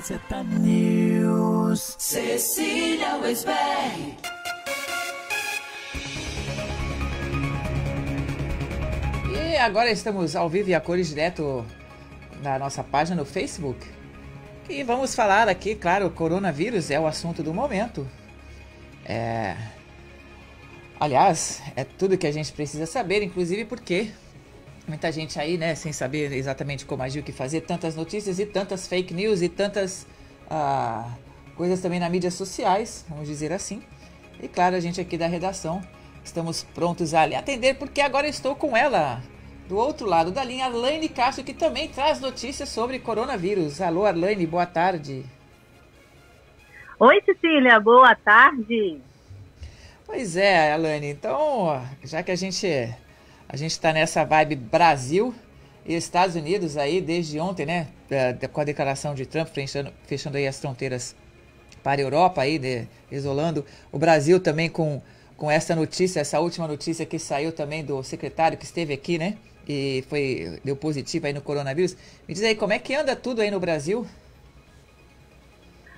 Gazeta News. Cecília Weisberg. E agora estamos ao vivo e a cores direto na nossa página no Facebook. E vamos falar aqui, claro, o coronavírus é o assunto do momento. Aliás, é tudo que a gente precisa saber, inclusive porque muita gente aí, né, sem saber exatamente como agir, o que fazer, tantas notícias e tantas fake news e tantas coisas também nas mídias sociais, vamos dizer assim. E claro, a gente aqui da redação estamos prontos a lhe atender, porque agora estou com ela, do outro lado da linha, Arlane Castro, que também traz notícias sobre coronavírus. Alô, Arlane, boa tarde. Oi, Cecília, boa tarde. Pois é, Arlane, então, já que a gente está nessa vibe Brasil e Estados Unidos aí desde ontem, né, com a declaração de Trump fechando aí as fronteiras para a Europa, aí, isolando o Brasil também com essa notícia, essa última notícia que saiu também do secretário que esteve aqui, né, e deu positivo aí no coronavírus. Me diz aí, como é que anda tudo aí no Brasil?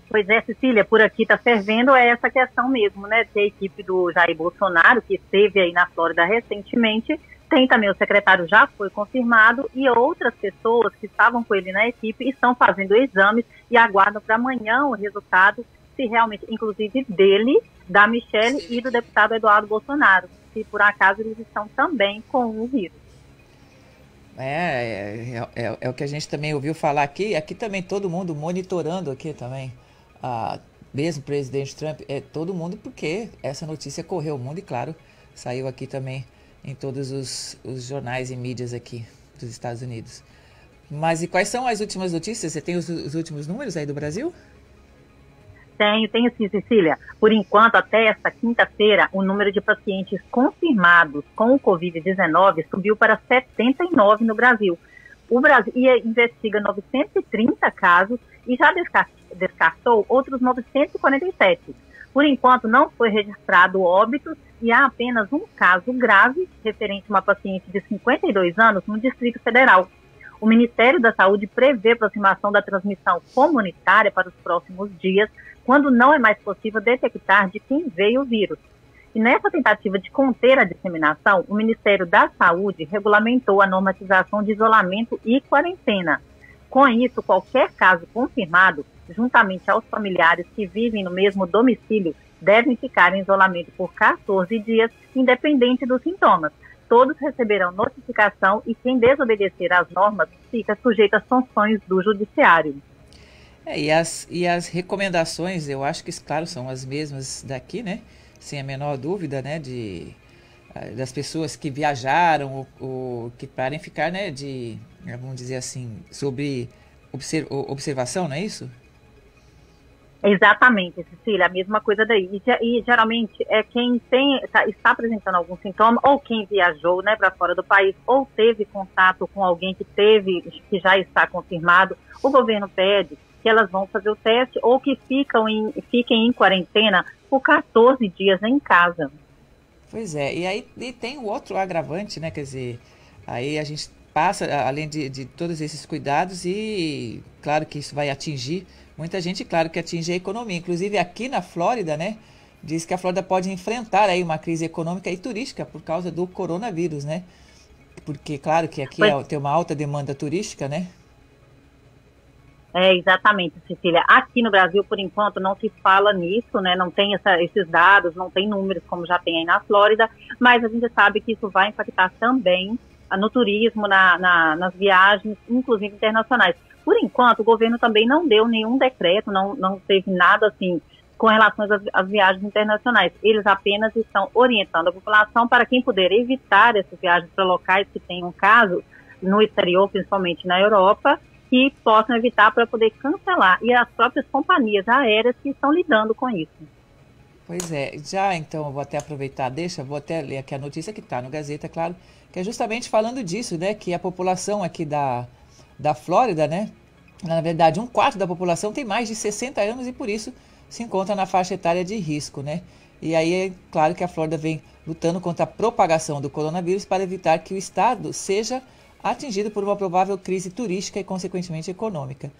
Pois é, Cecília, por aqui está fervendo essa questão mesmo, né, que a equipe do Jair Bolsonaro, que esteve aí na Flórida recentemente, tem também o secretário já foi confirmado e outras pessoas que estavam com ele na equipe estão fazendo exames e aguardam para amanhã o resultado, se realmente, inclusive dele, da Michelle e do deputado Eduardo Bolsonaro, se por acaso eles estão também com o vírus. É o que a gente também ouviu falar aqui também todo mundo monitorando aqui também, mesmo o presidente Trump, todo mundo, porque essa notícia correu o mundo e claro, saiu aqui também em todos os jornais e mídias aqui dos Estados Unidos. Mas e quais são as últimas notícias? Você tem os últimos números aí do Brasil? Tenho sim, Cecília. Por enquanto, até esta quinta-feira, o número de pacientes confirmados com o Covid-19 subiu para 79 no Brasil. O Brasil investiga 930 casos e já descartou outros 947. Por enquanto, não foi registrado óbitos e há apenas um caso grave referente a uma paciente de 52 anos no Distrito Federal. O Ministério da Saúde prevê a aproximação da transmissão comunitária para os próximos dias, quando não é mais possível detectar de quem veio o vírus. E nessa tentativa de conter a disseminação, o Ministério da Saúde regulamentou a normatização de isolamento e quarentena. Com isso, qualquer caso confirmado, juntamente aos familiares que vivem no mesmo domicílio, devem ficar em isolamento por 14 dias, independente dos sintomas. Todos receberão notificação e quem desobedecer às normas fica sujeito às sanções do judiciário. E as recomendações, eu acho que, claro, são as mesmas daqui, né? Sem a menor dúvida, né? Das pessoas que viajaram ou que parem ficar, né? Vamos dizer assim, sobre observação, não é isso? Exatamente, Cecília, a mesma coisa daí. E geralmente é quem está apresentando algum sintoma, ou quem viajou, né, para fora do país, ou teve contato com alguém que já está confirmado. O governo pede que elas vão fazer o teste ou que fiquem em quarentena por 14 dias em casa. Pois é, e tem o outro agravante, né, quer dizer, aí a gente passa, além de todos esses cuidados, e claro que isso vai atingir muita gente, claro que atinge a economia. Inclusive aqui na Flórida, né, diz que a Flórida pode enfrentar aí uma crise econômica e turística por causa do coronavírus, né? Porque claro que aqui tem uma alta demanda turística, né? Exatamente, Cecília. Aqui no Brasil, por enquanto, não se fala nisso, né? Não tem esses dados, não tem números como já tem aí na Flórida, mas a gente sabe que isso vai impactar também no turismo, nas viagens, inclusive internacionais. Por enquanto, o governo também não deu nenhum decreto, não teve nada assim com relação às viagens internacionais. Eles apenas estão orientando a população para quem puder evitar essas viagens para locais que tenham casos no exterior, principalmente na Europa, que possam evitar para poder cancelar. E as próprias companhias aéreas que estão lidando com isso. Pois é, já então eu vou até aproveitar, vou até ler aqui a notícia que está no Gazeta, claro, que é justamente falando disso, né, que a população aqui da Flórida, né, na verdade 1/4 da população tem mais de 60 anos e por isso se encontra na faixa etária de risco, né, e aí é claro que a Flórida vem lutando contra a propagação do coronavírus para evitar que o estado seja atingido por uma provável crise turística e consequentemente econômica.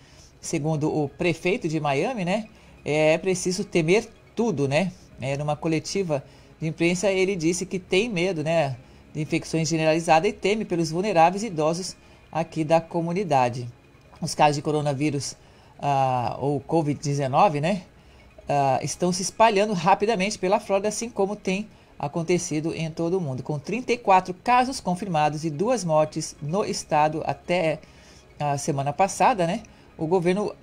segundo o prefeito de Miami, né, é preciso temer tudo, né? Numa coletiva de imprensa ele disse que tem medo, né, de infecções generalizadas e teme pelos vulneráveis idosos aqui da comunidade. Os casos de coronavírus ou Covid-19, né, estão se espalhando rapidamente pela Flórida, assim como tem acontecido em todo o mundo, com 34 casos confirmados e 2 mortes no estado até a semana passada, né? O governo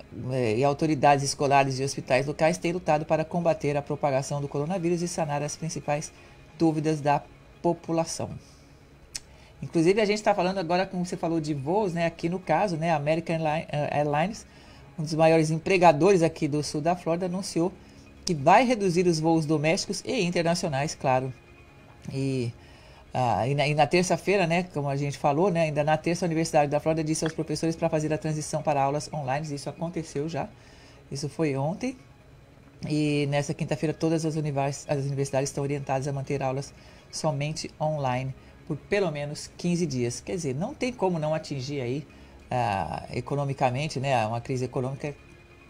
e autoridades escolares e hospitais locais têm lutado para combater a propagação do coronavírus e sanar as principais dúvidas da população. Inclusive, a gente está falando agora, como você falou, de voos, né? Aqui no caso, né? A American Airlines, um dos maiores empregadores aqui do sul da Flórida, anunciou que vai reduzir os voos domésticos e internacionais, claro. E na terça-feira, né, como a gente falou, né, ainda na terça, a Universidade da Flórida disse aos professores para fazer a transição para aulas online. Isso aconteceu já. Isso foi ontem. E nessa quinta-feira, todas as universidades estão orientadas a manter aulas somente online por pelo menos 15 dias. Quer dizer, não tem como não atingir aí economicamente, né, uma crise econômica.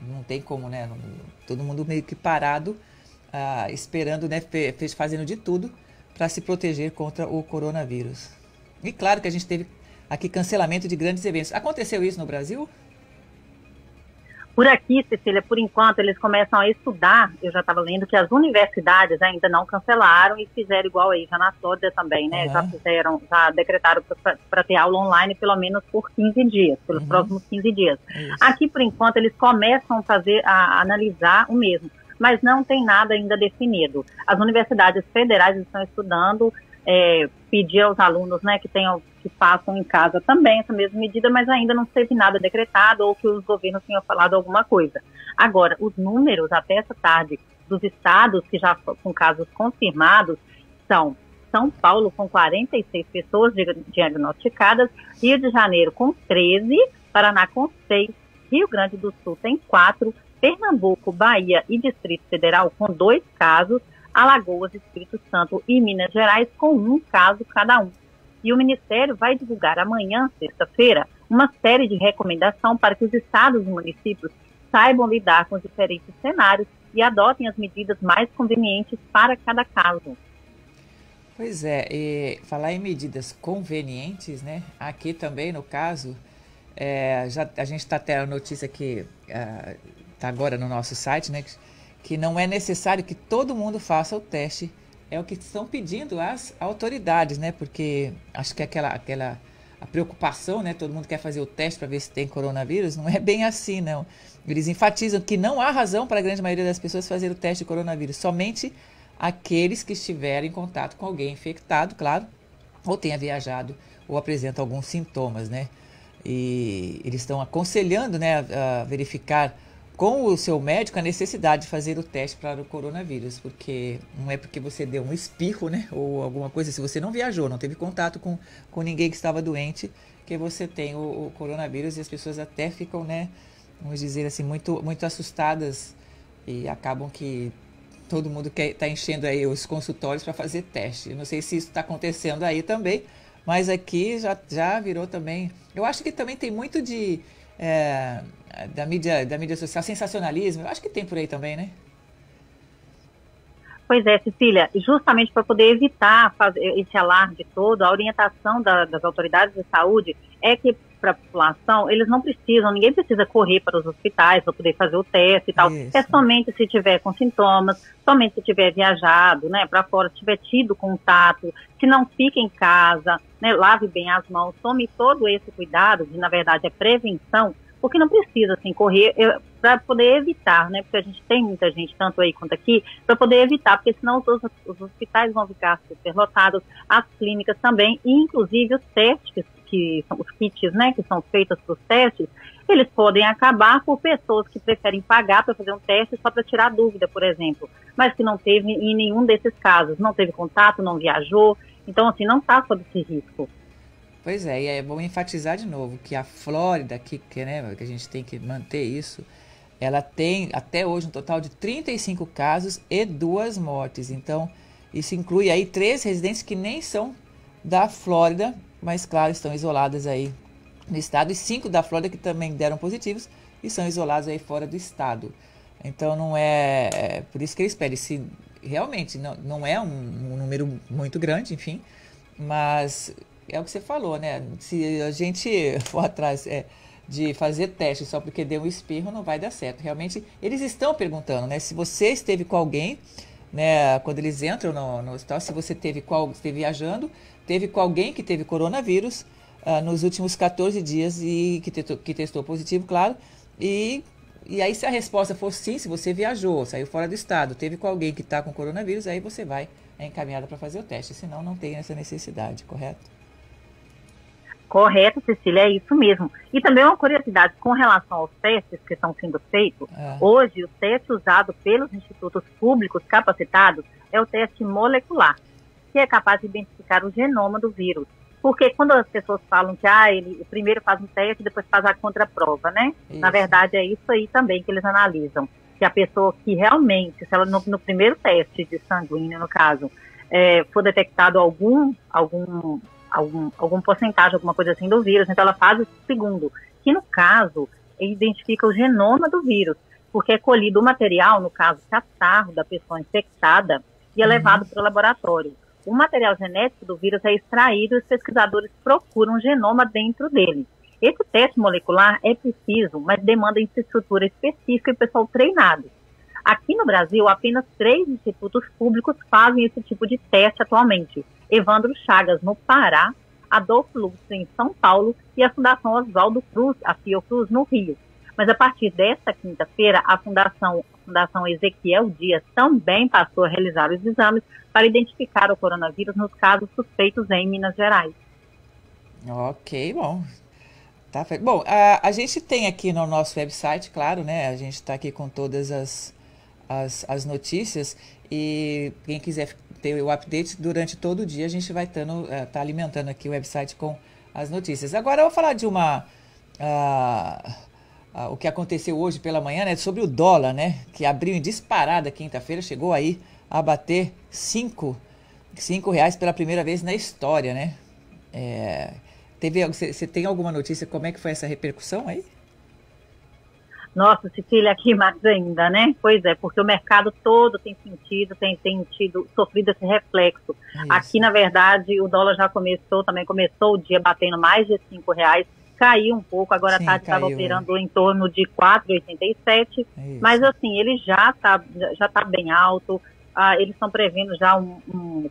Não tem como, né? Todo mundo meio que parado, esperando, né? Fazendo de tudo para se proteger contra o coronavírus. E claro que a gente teve aqui cancelamento de grandes eventos. Aconteceu isso no Brasil? Por aqui, Cecília, por enquanto, eles começam a estudar. Eu já estava lendo que as universidades ainda não cancelaram e fizeram igual aí, já na Flórida também, né? Já decretaram para ter aula online pelo menos por 15 dias, pelos próximos 15 dias. Isso. Aqui, por enquanto, eles começam a analisar o mesmo, mas não tem nada ainda definido. As universidades federais estão estudando, pedir aos alunos, né, que façam em casa também essa mesma medida, mas ainda não teve nada decretado ou que os governos tenham falado alguma coisa. Agora, os números até essa tarde dos estados que já com casos confirmados são São Paulo com 46 pessoas diagnosticadas, Rio de Janeiro com 13, Paraná com 6, Rio Grande do Sul tem 4, Pernambuco, Bahia e Distrito Federal com 2 casos, Alagoas, Espírito Santo e Minas Gerais com 1 caso cada um. E o Ministério vai divulgar amanhã, sexta-feira, uma série de recomendações para que os estados e municípios saibam lidar com os diferentes cenários e adotem as medidas mais convenientes para cada caso. Pois é, e falar em medidas convenientes, né? Aqui também, no caso, a gente está até a notícia que está agora no nosso site, né? Que não é necessário que todo mundo faça o teste. É o que estão pedindo as autoridades, né? Porque acho que a preocupação, né? Todo mundo quer fazer o teste para ver se tem coronavírus. Não é bem assim, não. Eles enfatizam que não há razão para a grande maioria das pessoas fazer o teste de coronavírus. Somente aqueles que estiverem em contato com alguém infectado, claro, ou tenha viajado, ou apresenta alguns sintomas, né? E eles estão aconselhando, né, a verificar com o seu médico a necessidade de fazer o teste para o coronavírus, porque não é porque você deu um espirro, né, ou alguma coisa, se você não viajou, não teve contato com ninguém que estava doente, que você tem o coronavírus, e as pessoas até ficam, né, vamos dizer assim, muito, muito assustadas, e acabam que todo mundo está enchendo aí os consultórios para fazer teste. Eu não sei se isso está acontecendo aí também, mas aqui já virou também. Eu acho que também tem muito da mídia social, sensacionalismo. Eu acho que tem por aí também, né? Pois é, Cecília, justamente para poder evitar esse alarde todo, a orientação das autoridades de saúde é que para a população, eles não precisam, ninguém precisa correr para os hospitais para poder fazer o teste e tal. Isso. É somente se tiver com sintomas, somente se tiver viajado, né, para fora, se tiver tido contato, se não fica em casa, né, lave bem as mãos, tome todo esse cuidado, que na verdade é prevenção, porque não precisa, assim, correr para poder evitar, né, porque a gente tem muita gente, tanto aí quanto aqui, para poder evitar, porque senão os hospitais vão ficar superlotados, as clínicas também, e inclusive os testes, que são os kits, né, que são feitos para os testes, eles podem acabar por pessoas que preferem pagar para fazer um teste só para tirar dúvida, por exemplo, mas que não teve em nenhum desses casos, não teve contato, não viajou, então, assim, não está sob esse risco. Pois é, e é bom enfatizar de novo que a Flórida, que a gente tem que manter isso, ela tem até hoje um total de 35 casos e 2 mortes. Então, isso inclui aí 3 residentes que nem são da Flórida, mas claro, estão isoladas aí no estado e 5 da Flórida que também deram positivos e são isolados aí fora do estado. Então não é por isso que eles pedem, se realmente não é um número muito grande, enfim, mas é o que você falou, né? Se a gente for atrás de fazer teste só porque deu um espirro, não vai dar certo. Realmente, eles estão perguntando, né? Se você esteve com alguém, né? Quando eles entram no hospital, se você esteve viajando, teve com alguém que teve coronavírus nos últimos 14 dias e que testou positivo, claro. E aí, se a resposta for sim, se você viajou, saiu fora do estado, teve com alguém que está com coronavírus, aí você vai encaminhada para fazer o teste. Senão, não tem essa necessidade, correto? Correto, Cecília, é isso mesmo. E também uma curiosidade com relação aos testes que estão sendo feitos. Hoje, o teste usado pelos institutos públicos capacitados é o teste molecular, que é capaz de identificar o genoma do vírus. Porque quando as pessoas falam que ele primeiro faz um teste e depois faz a contraprova, né? Isso. Na verdade, é isso aí também que eles analisam. Que a pessoa que realmente, se ela no primeiro teste de sanguíneo, no caso, for detectado algum porcentagem, alguma coisa assim do vírus, então ela faz o segundo, que no caso, ele identifica o genoma do vírus, porque é colhido o material, no caso, catarro da pessoa infectada, e é levado para o laboratório. O material genético do vírus é extraído e os pesquisadores procuram o genoma dentro dele. Esse teste molecular é preciso, mas demanda infraestrutura específica e pessoal treinado. Aqui no Brasil, apenas 3 institutos públicos fazem esse tipo de teste atualmente. Evandro Chagas, no Pará, Adolfo Lutz, em São Paulo, e a Fundação Oswaldo Cruz, a Fiocruz, no Rio. Mas a partir desta quinta-feira, a Fundação Ezequiel Dias também passou a realizar os exames para identificar o coronavírus nos casos suspeitos em Minas Gerais. Ok, bom. Tá feito. Bom, a gente tem aqui no nosso website, claro, né? A gente está aqui com todas as notícias e quem quiser ter o update durante todo o dia, a gente vai tá alimentando aqui o website com as notícias. Agora eu vou falar de o que aconteceu hoje pela manhã, né? Sobre o dólar, né? Que abriu em disparada quinta-feira, chegou aí a bater R$5 pela primeira vez na história, né? Você tem alguma notícia? Como é que foi essa repercussão aí? Nossa, Cecília, aqui mais ainda, né? Pois é, porque o mercado todo tem sofrido esse reflexo. Isso. Aqui, na verdade, o dólar já começou o dia batendo mais de R$5, caiu um pouco, agora à tarde estava operando em torno de 4,87, mas assim, ele já tá bem alto. Eles estão prevendo já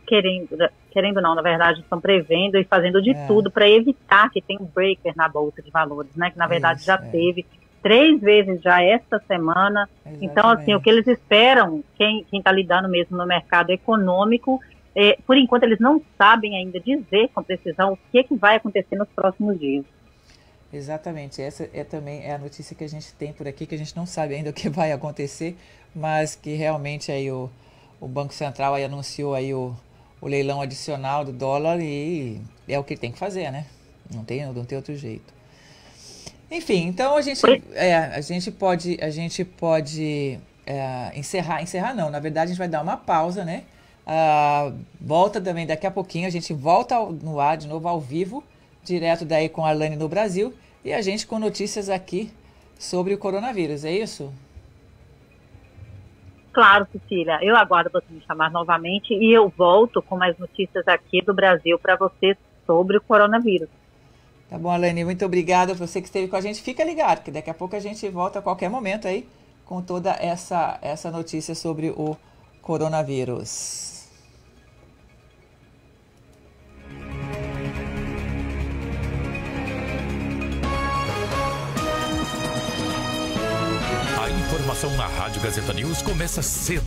querendo não, na verdade, estão prevendo e fazendo de tudo para evitar que tenha um breaker na Bolsa de Valores, né? Que na verdade já teve 3 vezes já esta semana. Exatamente. Então, assim, o que eles esperam, quem está lidando mesmo no mercado econômico, por enquanto eles não sabem ainda dizer com precisão o que vai acontecer nos próximos dias. Exatamente, essa também a notícia que a gente tem por aqui, que a gente não sabe ainda o que vai acontecer, mas que realmente aí o Banco Central aí anunciou aí o leilão adicional do dólar e é o que tem que fazer, né? Não tem outro jeito. Enfim, então a gente pode encerrar não, na verdade a gente vai dar uma pausa, né? Volta também daqui a pouquinho, a gente volta no ar de novo ao vivo, direto daí com a Arlane no Brasil, e a gente com notícias aqui sobre o coronavírus, é isso? Claro, Cecília, eu aguardo você me chamar novamente e eu volto com mais notícias aqui do Brasil para você sobre o coronavírus. Tá bom, Arlane, muito obrigada por você que esteve com a gente. Fica ligado, que daqui a pouco a gente volta a qualquer momento aí com toda essa notícia sobre o coronavírus. A informação na Rádio Gazeta News começa cedo.